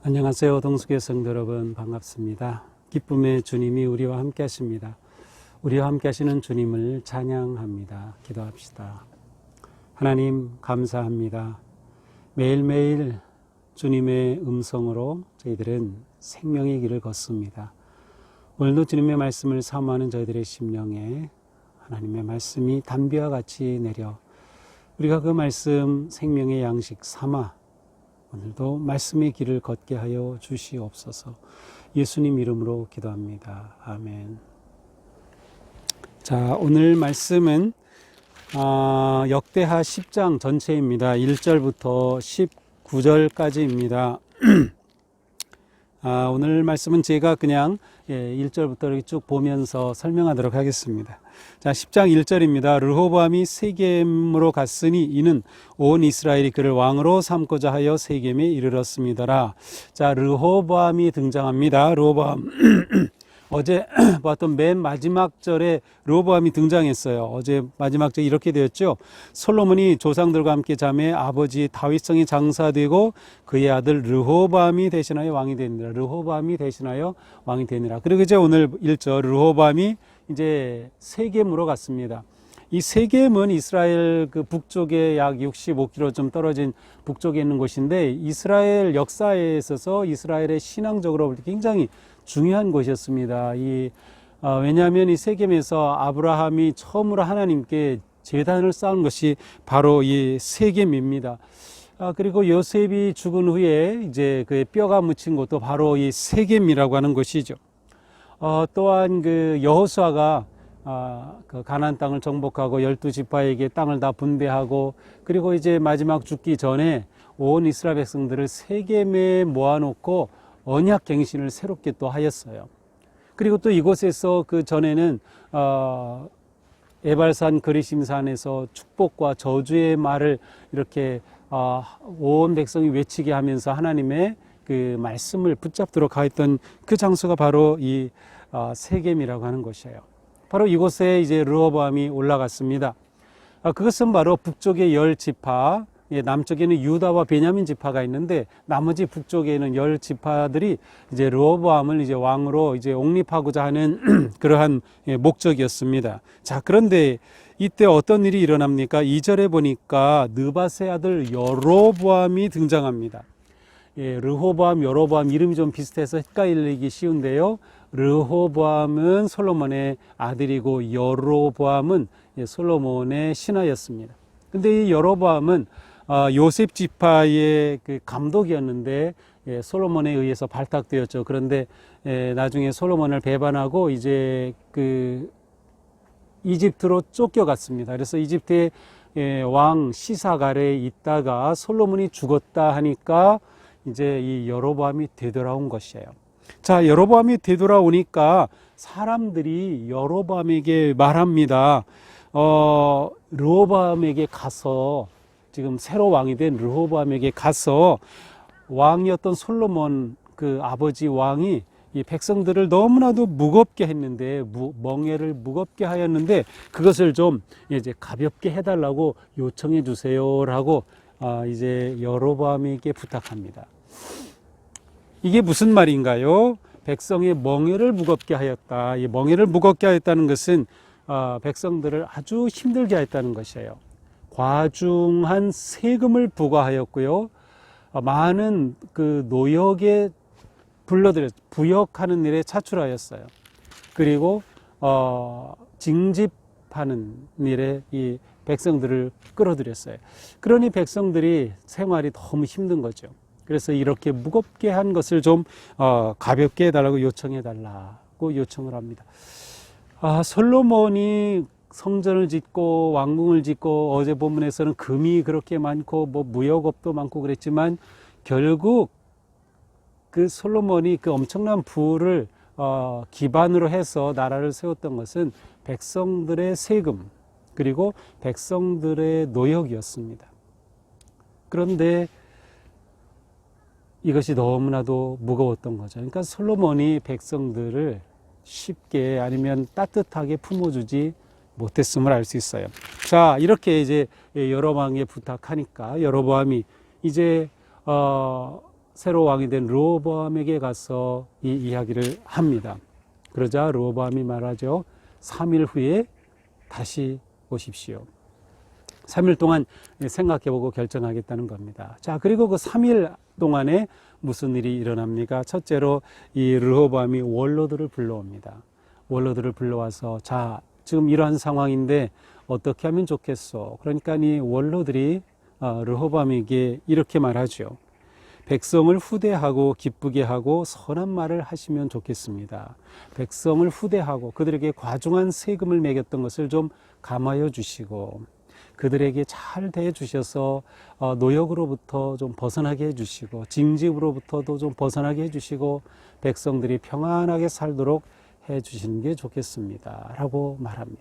안녕하세요. 동숙의 성도 여러분, 반갑습니다. 기쁨의 주님이 우리와 함께 하십니다. 우리와 함께 하시는 주님을 찬양합니다. 기도합시다. 하나님 감사합니다. 매일매일 주님의 음성으로 저희들은 생명의 길을 걷습니다. 오늘도 주님의 말씀을 사모하는 저희들의 심령에 하나님의 말씀이 단비와 같이 내려 우리가 그 말씀 생명의 양식 삼아 오늘도 말씀의 길을 걷게 하여 주시옵소서. 예수님 이름으로 기도합니다. 아멘. 자, 오늘 말씀은 역대하 10장 전체입니다. 1절부터 19절까지입니다. 오늘 말씀은 제가 그냥 1절부터 이렇게 쭉 보면서 설명하도록 하겠습니다. 자, 10장 1절입니다. 르호보암이 세겜으로 갔으니 이는 온 이스라엘이 그를 왕으로 삼고자 하여 세겜에 이르렀습니다라. 자, 르호보암이 등장합니다. 르호보암. 어제 봤던 맨 마지막 절에 르호보암이 등장했어요. 어제 마지막 절 이렇게 되었죠. 솔로몬이 조상들과 함께 잠에 아버지 다윗성에 장사되고 그의 아들 르호보암이 대신하여 왕이 되니라. 르호보암이 대신하여 왕이 되니라. 그리고 이제 오늘 1절 르호보암이 이제 세겜으로 갔습니다. 이 세겜은 이스라엘 그 북쪽에 약 65km 좀 떨어진 북쪽에 있는 곳인데 이스라엘 역사에 있어서 이스라엘의 신앙적으로 볼 때 굉장히 중요한 곳이었습니다. 왜냐하면 이 세겜에서 아브라함이 처음으로 하나님께 제단을 쌓은 것이 바로 이 세겜입니다. 그리고 요셉이 죽은 후에 이제 그의 뼈가 묻힌 곳도 바로 이 세겜이라고 하는 곳이죠. 또한 그 여호수아가 그 가나안 땅을 정복하고 12지파에게 땅을 다 분배하고 그리고 이제 마지막 죽기 전에 온 이스라엘 백성들을 세겜에 모아놓고 언약 갱신을 새롭게 또 하였어요. 그리고 또 이곳에서 그 전에는 에발산 그리심산에서 축복과 저주의 말을 이렇게 온 백성이 외치게 하면서 하나님의 그 말씀을 붙잡도록 하였던 그 장소가 바로 이 세겜이라고 하는 곳이에요. 바로 이곳에 이제 르호보암이 올라갔습니다. 그것은 바로 북쪽의 10지파, 남쪽에는 유다와 베냐민 지파가 있는데 나머지 북쪽에는 10지파들이 이제 르호보암을 이제 왕으로 이제 옹립하고자 하는 그러한 목적이었습니다. 자, 그런데 이때 어떤 일이 일어납니까? 2절에 보니까 느밧의 아들 여로보암이 등장합니다. 르호보암, 여로보암 이름이 좀 비슷해서 헷갈리기 쉬운데요. 르호보암은 솔로몬의 아들이고 여로보암은 솔로몬의 신하였습니다. 근데 이 여로보암은 요셉 지파의 그 감독이었는데 솔로몬에 의해서 발탁되었죠. 그런데 나중에 솔로몬을 배반하고 이제 그 이집트로 쫓겨갔습니다. 그래서 이집트의 왕 시삭 아래에 있다가 솔로몬이 죽었다 하니까 이제 이 여로보암이 되돌아온 것이에요. 자, 여로보암이 되돌아오니까 사람들이 여로보암에게 말합니다. 르호보암에게 가서 지금 새로 왕이 된 르호보암에게 가서 왕이었던 솔로몬 그 아버지 왕이 이 백성들을 너무나도 무겁게 했는데 멍에를 무겁게 하였는데 그것을 좀 이제 가볍게 해달라고 요청해 주세요라고 이제 여로보암에게 부탁합니다. 이게 무슨 말인가요? 백성의 멍에를 무겁게 하였다. 이 멍에를 무겁게 하였다는 것은 백성들을 아주 힘들게 하였다는 것이에요. 과중한 세금을 부과하였고요. 많은 그 노역에 부역하는 일에 차출하였어요. 그리고 징집하는 일에 이 백성들을 끌어들였어요. 그러니 백성들이 생활이 너무 힘든 거죠. 그래서 이렇게 무겁게 한 것을 좀 가볍게 해달라고 요청해달라고 요청을 합니다. 솔로몬이 성전을 짓고 왕궁을 짓고 어제 본문에서는 금이 그렇게 많고 뭐 무역업도 많고 그랬지만 결국 그 솔로몬이 그 엄청난 부를 기반으로 해서 나라를 세웠던 것은 백성들의 세금 그리고 백성들의 노역이었습니다. 그런데 이것이 너무나도 무거웠던 거죠. 그러니까 솔로몬이 백성들을 쉽게 아니면 따뜻하게 품어주지 못했음을 알 수 있어요. 자, 이렇게 이제 여로보암에 부탁하니까 여로보암이 이제 새로 왕이 된 르호보암에게 가서 이 이야기를 합니다. 그러자 르호보암이 말하죠. 3일 후에 다시 오십시오. 3일 동안 생각해보고 결정하겠다는 겁니다. 자, 그리고 그 3일 동안에 무슨 일이 일어납니까? 첫째로 이 르호보암이 원로들을 불러옵니다. 원로들을 불러와서 자, 지금 이러한 상황인데 어떻게 하면 좋겠소? 그러니까 이 원로들이 르호보암에게 이렇게 말하죠. 백성을 후대하고 기쁘게 하고 선한 말을 하시면 좋겠습니다. 백성을 후대하고 그들에게 과중한 세금을 매겼던 것을 좀 감하여 주시고 그들에게 잘 대해 주셔서 노역으로부터 좀 벗어나게 해 주시고 징집으로부터도 좀 벗어나게 해 주시고 백성들이 평안하게 살도록 해 주시는 게 좋겠습니다. 라고 말합니다.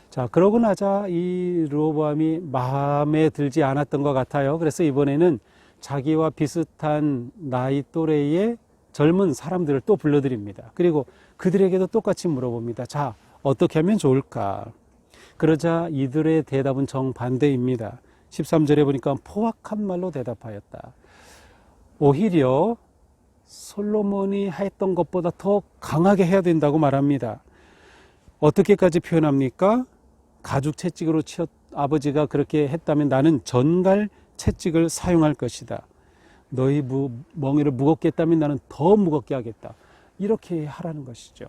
자, 그러고 나자 이 르호보암이 마음에 들지 않았던 것 같아요. 그래서 이번에는 자기와 비슷한 나이 또래의 젊은 사람들을 또 불러드립니다. 그리고 그들에게도 똑같이 물어봅니다. 자, 어떻게 하면 좋을까? 그러자 이들의 대답은 정반대입니다. 13절에 보니까 포악한 말로 대답하였다. 오히려 솔로몬이 했던 것보다 더 강하게 해야 된다고 말합니다. 어떻게까지 표현합니까? 가죽 채찍으로 아버지가 그렇게 했다면 나는 전갈 채찍을 사용할 것이다. 너희 멍에를 무겁게 했다면 나는 더 무겁게 하겠다. 이렇게 하라는 것이죠.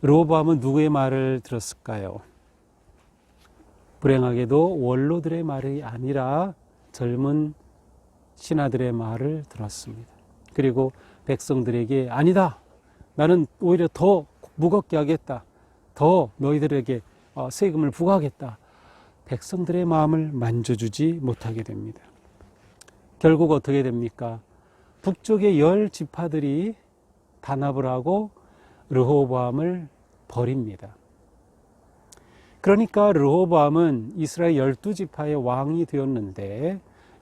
르호보암은 누구의 말을 들었을까요? 불행하게도 원로들의 말이 아니라 젊은 신하들의 말을 들었습니다. 그리고 백성들에게 아니다. 나는 오히려 더 무겁게 하겠다. 더 너희들에게 세금을 부과하겠다. 백성들의 마음을 만져주지 못하게 됩니다. 결국 어떻게 됩니까? 북쪽의 10지파들이 단합을 하고 르호보암을 버립니다. 그러니까 르호보암은 이스라엘 12지파의 왕이 되었는데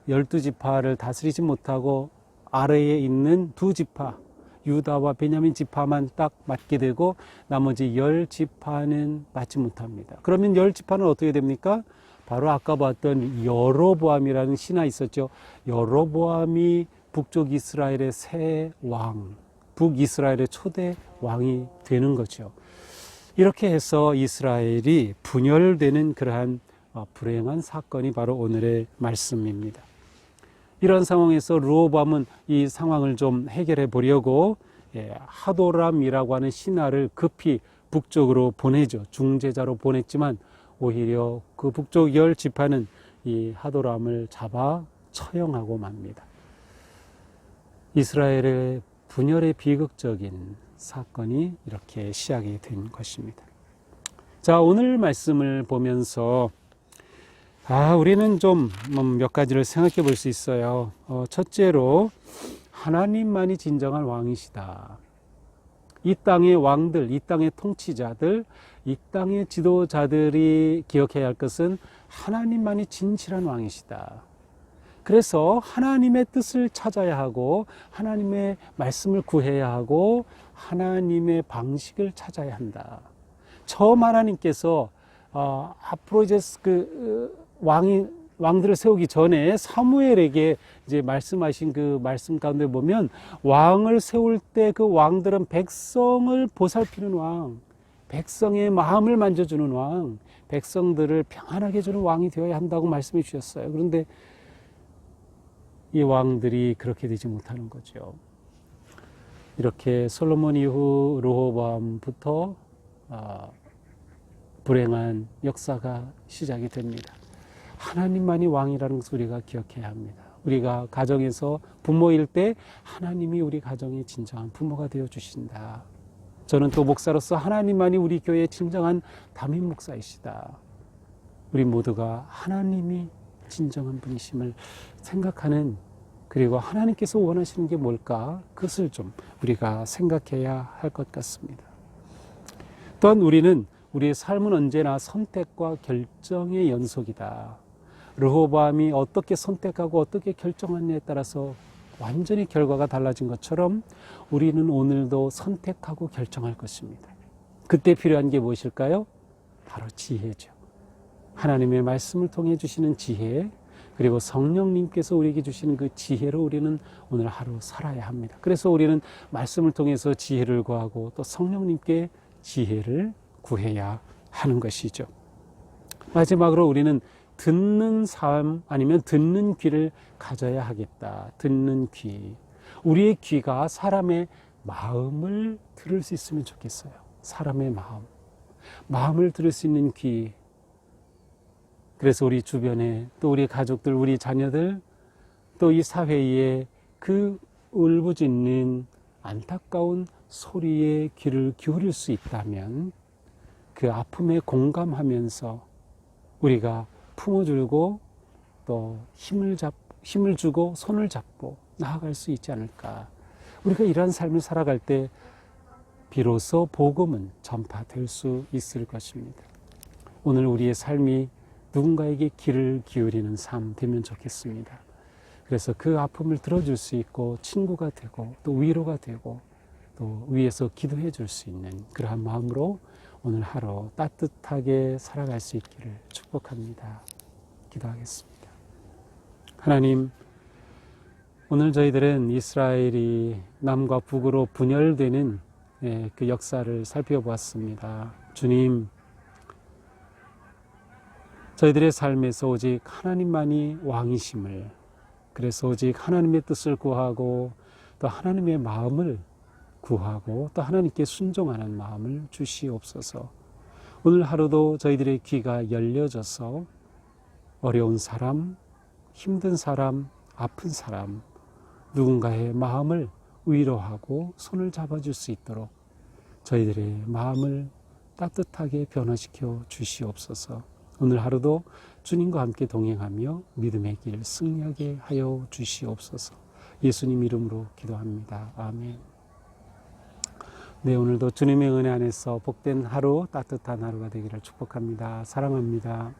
12지파를 다스리지 못하고 아래에 있는 2지파 유다와 베냐민 지파만 딱 맡게 되고 나머지 10지파는 맡지 못합니다. 그러면 10지파는 어떻게 됩니까? 바로 아까 봤던 여로보암이라는 신하 있었죠. 여로보암이 북쪽 이스라엘의 새 왕, 북이스라엘의 초대 왕이 되는 거죠. 이렇게 해서 이스라엘이 분열되는 그러한 불행한 사건이 바로 오늘의 말씀입니다. 이런 상황에서 르호보암은 이 상황을 좀 해결해 보려고 하도람이라고 하는 신하를 급히 북쪽으로 보내죠. 중재자로 보냈지만 오히려 그 북쪽 10지파는 이 하도람을 잡아 처형하고 맙니다. 이스라엘의 분열의 비극적인 사건이 이렇게 시작이 된 것입니다. 자, 오늘 말씀을 보면서 우리는 좀 몇 가지를 생각해 볼 수 있어요. 첫째로 하나님만이 진정한 왕이시다. 이 땅의 왕들, 이 땅의 통치자들, 이 땅의 지도자들이 기억해야 할 것은 하나님만이 진실한 왕이시다. 그래서 하나님의 뜻을 찾아야 하고 하나님의 말씀을 구해야 하고 하나님의 방식을 찾아야 한다. 처음 하나님께서 앞으로 이제 왕들을 세우기 전에 사무엘에게 이제 말씀하신 그 말씀 가운데 보면 왕을 세울 때 그 왕들은 백성을 보살피는 왕, 백성의 마음을 만져주는 왕, 백성들을 평안하게 해주는 왕이 되어야 한다고 말씀해 주셨어요. 그런데 이 왕들이 그렇게 되지 못하는 거죠. 이렇게 솔로몬 이후 르호보암부터 불행한 역사가 시작이 됩니다. 하나님만이 왕이라는 것을 우리가 기억해야 합니다. 우리가 가정에서 부모일 때 하나님이 우리 가정의 진정한 부모가 되어 주신다. 저는 또 목사로서 하나님만이 우리 교회의 진정한 담임 목사이시다. 우리 모두가 하나님이 진정한 분이심을 생각하는, 그리고 하나님께서 원하시는 게 뭘까? 그것을 좀 우리가 생각해야 할 것 같습니다. 또한 우리는 우리의 삶은 언제나 선택과 결정의 연속이다. 르호보암이 어떻게 선택하고 어떻게 결정하느냐에 따라서 완전히 결과가 달라진 것처럼 우리는 오늘도 선택하고 결정할 것입니다. 그때 필요한 게 무엇일까요? 바로 지혜죠. 하나님의 말씀을 통해 주시는 지혜, 그리고 성령님께서 우리에게 주시는 그 지혜로 우리는 오늘 하루 살아야 합니다. 그래서 우리는 말씀을 통해서 지혜를 구하고 또 성령님께 지혜를 구해야 하는 것이죠. 마지막으로 우리는 듣는 삶 아니면 듣는 귀를 가져야 하겠다. 듣는 귀. 우리의 귀가 사람의 마음을 들을 수 있으면 좋겠어요. 사람의 마음을 들을 수 있는 귀. 그래서 우리 주변에 또 우리 가족들, 우리 자녀들, 또 이 사회에 그 울부짖는 안타까운 소리에 귀를 기울일 수 있다면 그 아픔에 공감하면서 우리가 품어주고 또 힘을 주고 손을 잡고 나아갈 수 있지 않을까. 우리가 이러한 삶을 살아갈 때 비로소 복음은 전파될 수 있을 것입니다. 오늘 우리의 삶이 누군가에게 귀를 기울이는 삶 되면 좋겠습니다. 그래서 그 아픔을 들어줄 수 있고 친구가 되고 또 위로가 되고 또 위에서 기도해 줄 수 있는 그러한 마음으로 오늘 하루 따뜻하게 살아갈 수 있기를 축복합니다. 기도하겠습니다. 하나님, 오늘 저희들은 이스라엘이 남과 북으로 분열되는 그 역사를 살펴보았습니다. 주님, 저희들의 삶에서 오직 하나님만이 왕이심을, 그래서 오직 하나님의 뜻을 구하고 또 하나님의 마음을 구하고 또 하나님께 순종하는 마음을 주시옵소서. 오늘 하루도 저희들의 귀가 열려져서 어려운 사람, 힘든 사람, 아픈 사람, 누군가의 마음을 위로하고 손을 잡아줄 수 있도록 저희들의 마음을 따뜻하게 변화시켜 주시옵소서. 오늘 하루도 주님과 함께 동행하며 믿음의 길 승리하게 하여 주시옵소서. 예수님 이름으로 기도합니다. 아멘. 네, 오늘도 주님의 은혜 안에서 복된 하루, 따뜻한 하루가 되기를 축복합니다. 사랑합니다.